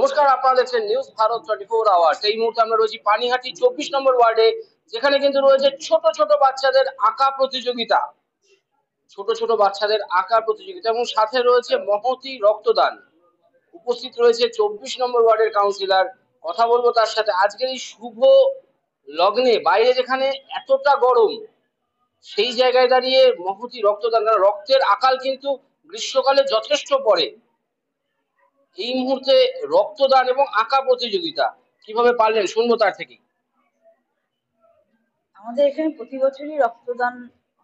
নমস্কার, আপনারা দেখছেন নিউজ ভারত 24 আওয়ার্স। এই মুহূর্তে আমরা রয়েছি পানিহাটি 24 নম্বর ওয়ার্ডে, যেখানে কিন্তু রয়েছে ছোট ছোট বাচ্চাদের আঁকা প্রতিযোগিতা। ছোট ছোট বাচ্চাদের আঁকা প্রতিযোগিতা এবং সাথে রয়েছে মহতি রক্তদান। উপস্থিত রয়েছে 24 নম্বর ওয়ার্ডের কাউন্সিলর। কথা বলবো তার সাথে। আজকের এই শুভ লগ্নে বাইরে যেখানে এতটা গরম, সেই জায়গায় দাঁড়িয়ে মহতি রক্তদান, কারণ রক্তের আকাল কিন্তু গ্রীষ্মকালে যথেষ্ট পড়ে। এই মুহূর্তে রক্তদান এবং আঁকা প্রতিযোগিতা কিভাবে পারলেন শুনবো তার থেকে। আমাদের এখানে প্রতি বছরই রক্তদান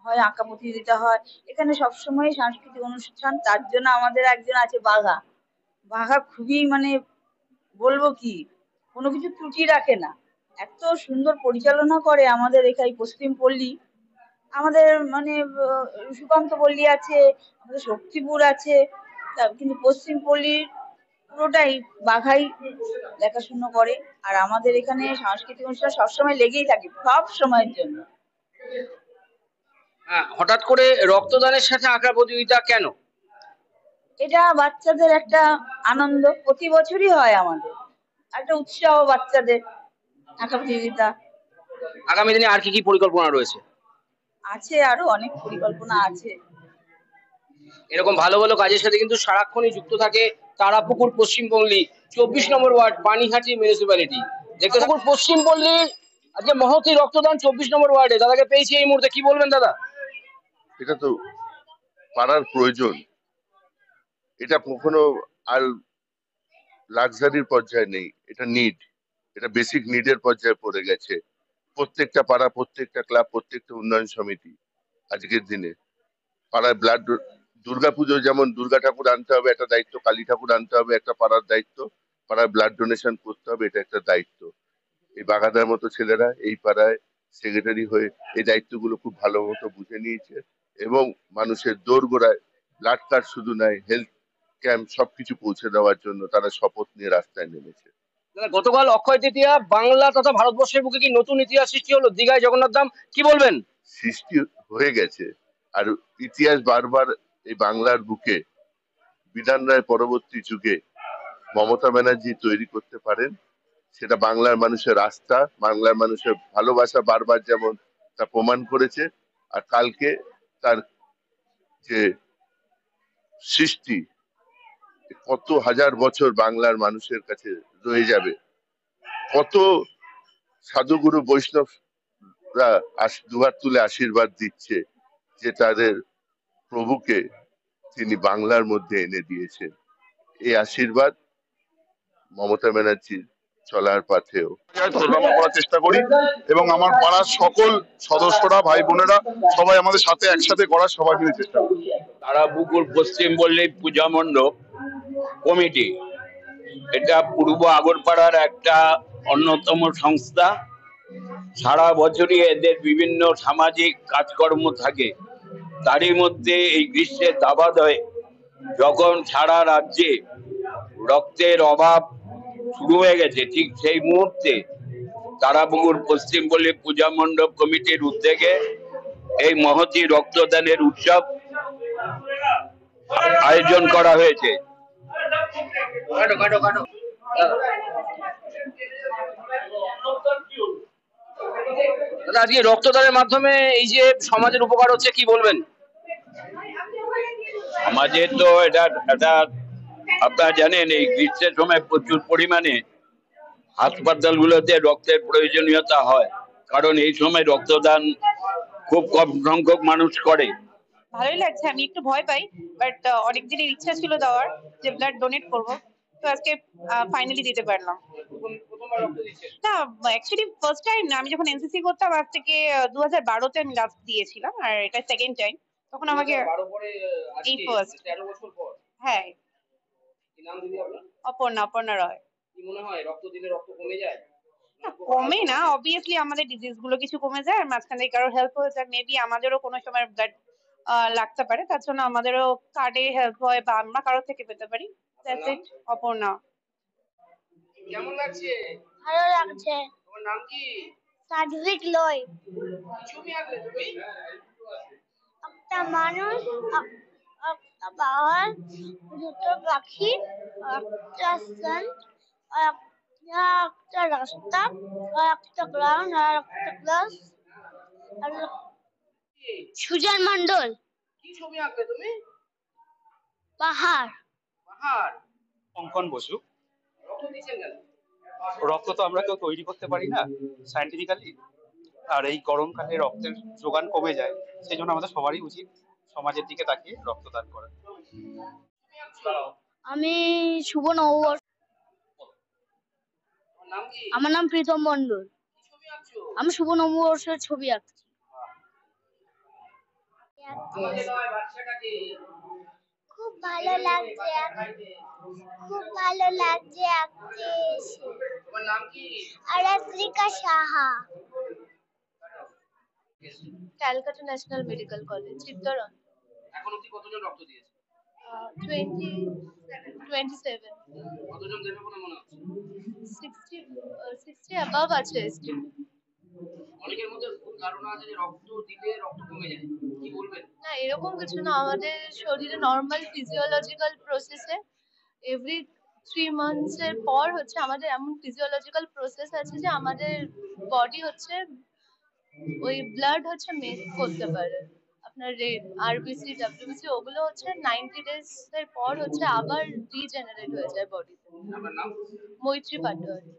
হয়, আঁকা প্রতিযোগিতা হয়। এখানে সবসময় সাংস্কৃতিক অনুষ্ঠান, তার জন্য আমাদের একজন আছে বাঘা। বাঘা খুবই বলবো কি, কোনো কিছু ত্রুটি রাখে না, এত সুন্দর পরিচালনা করে আমাদের এখানে পশ্চিম পল্লী। আমাদের সুকান্ত পল্লী আছে, আমাদের শক্তিপুর আছে, কিন্তু পশ্চিম পল্লীর পুরোটাই বাঘাই দেখাশুনো করে। আর আমাদের এখানে সাংস্কৃতিক অনুষ্ঠান সবসময় লেগেই থাকে, সব সময়ের জন্য। হ্যাঁ, হঠাৎ করে রক্তদানের সাথে আঁকা প্রতিযোগিতা কেন? এটা বাচ্চাদের একটা আনন্দ, প্রতি বছরই হয় আমাদের, একটা উৎসাহ বাচ্চাদের আঁকা প্রতিযোগিতা। আগামী দিনে আর কি কি পরিকল্পনা রয়েছে? আছে, আরো অনেক পরিকল্পনা আছে। এরকম ভালো ভালো কাজের সাথে কিন্তু সারাক্ষণই যুক্ত থাকে তারাপুকুর পশ্চিমপল্লী 24 নম্বর ওয়ার্ড পানিহাটি মিউনিসিপ্যালিটি। দেখতে থাকুন পশ্চিমপল্লী আজকে মহতি রক্তদান 24 নম্বর ওয়ার্ডে। দাদাকে পেয়েছি এই মুহূর্তে, কি বলবেন দাদা? এটা তো পাড়ার প্রয়োজন। এটা কখনো আর লাক্সারির পর্যায়ে নেই, এটা নিড, এটা বেসিক নিডের পর্যায়ে পড়ে গেছে। প্রত্যেকটা পাড়া, প্রত্যেকটা ক্লাব, প্রত্যেকটা উন্নয়ন সমিতি আজকের দিনে পাড়ায় ব্লাড, দুর্গাপুজো যেমন দুর্গা ঠাকুর আনতে হবে একটা দায়িত্ব, কালী ঠাকুর আনতে হবে একটা পাড়ার দায়িত্ব, পাড়ায় ব্লাড ডোনেশন করতে হবে এটা একটা দায়িত্ব। এই বাগাদার মতো ছেলেরা এই পাড়ায় সেক্রেটারি হয়ে এই দায়িত্বগুলো খুব ভালো মতো বুঝে নিয়েছে এবং মানুষের দোরগোড়ায় ব্লাড কার্ড শুধু নয়, হেলথ ক্যাম্প সবকিছু পৌঁছে দেওয়ার জন্য তারা শপথ নিয়ে রাস্তায় নেমেছে। দাদা, গতকাল অক্ষয় তৃতীয়া, বাংলা তথা ভারতবর্ষের বুকে কি নতুন ইতিহাস সৃষ্টি হলো দীঘায় জগন্নাথ ধাম, কি বলবেন? সৃষ্টি হয়ে গেছে, আর ইতিহাস বারবার এই বাংলার বুকে বিধান রায় পরবর্তী যুগে মমতা ব্যানার্জি তৈরি করতে পারেন। সেটা বাংলার মানুষের আস্থা, বাংলার মানুষের ভালোবাসা বারবার যেমন তা প্রমাণ করেছে। আর কালকে তার যে সৃষ্টি কত হাজার বছর বাংলার মানুষের কাছে রয়ে যাবে। কত সাধুগুরু বৈষ্ণবরা দুহাত তুলে আশীর্বাদ দিচ্ছে যে তাদের প্রভুকে তিনি বাংলার মধ্যে এনে দিয়েছেন। এই আশীর্বাদ মমতা ব্যানার্জির চলার পথেও তোড়ানো করার চেষ্টা করি এবং আমার পাড়ার সকল সদস্যরা, ভাই বোনেরা সবাই আমাদের সাথে একসাথে করার সবাই মিলে চেষ্টা করি। তারাপুকুর পশ্চিমপল্লী পূজা মণ্ডপ কমিটি, এটা পূর্ব আগরপাড়ার একটা অন্যতম সংস্থা। সারা বছরই এদের বিভিন্ন সামাজিক কাজকর্ম থাকে। তারই মধ্যে এই গ্রীষ্মের দাবানলে যখন সারা রাজ্যে রক্তের অভাব শুরু হয়ে গেছে, ঠিক সেই মুহূর্তে তারাপুকুর পশ্চিমপল্লী পূজা মণ্ডপ কমিটির উদ্যোগে এই মহতী রক্তদানের উৎসব আয়োজন করা হয়েছে। দাদা, আজকে রক্তদানের মাধ্যমে এই যে সমাজের উপকার হচ্ছে, কি বলবেন? সমাজের তো এটা এটা আপনারা জানেন, এই গ্রীষ্মের সময় প্রচুর পরিমাণে হাসপাতালগুলোতে রক্তের প্রয়োজনীয়তা হয়, কারণ এই সময় রক্তদান খুব কম সংখ্যক মানুষ করে। ভালোই লাগছে, আমি একটু ভয় পাই, বাট অনেক দিনের ইচ্ছা ছিল দেওয়ার, যে ব্লাড ডোনেট করব, তো আজকে ফাইনালি দিতে পারলাম। না, অ্যাকচুয়ালি ফার্স্ট টাইম না, আমি যখন এনসিসি করতাম আজ থেকে 2012-তে আমি লাস্ট দিয়েছিলাম, আর এটা সেকেন্ড টাইম। তখন আমাকে এই ফার্স্ট। হ্যাঁ। অপর্ণা, অপর্ণা রয়। কি মনে হয় রক্ত দিলে রক্ত কমে যায়? কমে না, অবভিয়াসলি আমাদের ডিজিজ গুলো কিছু কমে যায়, আর মাঝখানে কারো হেল্প হয়ে যায়, মেবি আমাদেরও কোনো সময় ব্লাড লাগতে পারে, তার জন্য আমাদেরও কার্ডে হেল্প হয় বা আমরা কারো থেকে পেতে পারি। That's it. অপর্ণা। কেমন লাগছে? ভালো লাগছে। তোমার নাম কি? সাদভিক লয়। ছবি আঁকলে তুমি? একটা মানুষ, একটা পাহাড়, দুটো পাখি, একটা সান, আর একটা রাস্তা, আর একটা গ্রাউন্ড, আর একটা ক্লাস, আর সুজন মন্ডল। কি ছবি আঁকবে তুমি? পাহাড়। পাহাড়। অঙ্কন বসু। রক্ত দিচ্ছেন কেন? রক্ত তো আমরা কেউ তৈরি করতে পারি না সায়েন্টিফিক্যালি, আর এই গরমকালে রক্তের যোগান কমে যায়, সেই জন্য আমাদের সবারই উচিত সমাজের দিকে তাকিয়ে রক্তদান করা। ছবি আঁকছো? আমি শুভ নববর্ষ। তোমার নাম কি? আমার নাম প্রীতম মন্ডল। কি ছবি আঁকছো? আমি শুভ নববর্ষের ছবি আঁকছি। আমাদের নয় বাচ্চাটাকে খুব ভালো লাগছে, খুব ভালো লাগছে আঁকতে এসে। তোমার নাম কি? Aratrika Saha. Calcutta national medical college, Chittaranjan. এখন অব্দি কতজন রক্ত দিয়েছে? 27। কতজন দেবে বলে মনে হচ্ছে? 60 অ্যাবাভ আছে estimate। অনেকের মধ্যে ভুল ধারণা আছে যে রক্ত দিলে রক্ত কমে যায়, কি বলবেন? না, এরকম কিছু না। আমাদের শরীরে নর্মাল ফিজিওলজিক্যাল প্রসেসে এভরি 3 মান্থস এর পর হচ্ছে আমাদের এমন ফিজিওলজিক্যাল প্রসেস আছে যে আমাদের বডি হচ্ছে ওই ব্লাড হচ্ছে মেক করতে পারে। আপনার রেড আরবিসি ডাব্লিউবিসি ওগুলো হচ্ছে 90 ডেজ এর পর হচ্ছে আবার রিজেনারেট হয়ে যায় বডিতে। আপনার নাম? মৈত্রী পাটোয়ারি।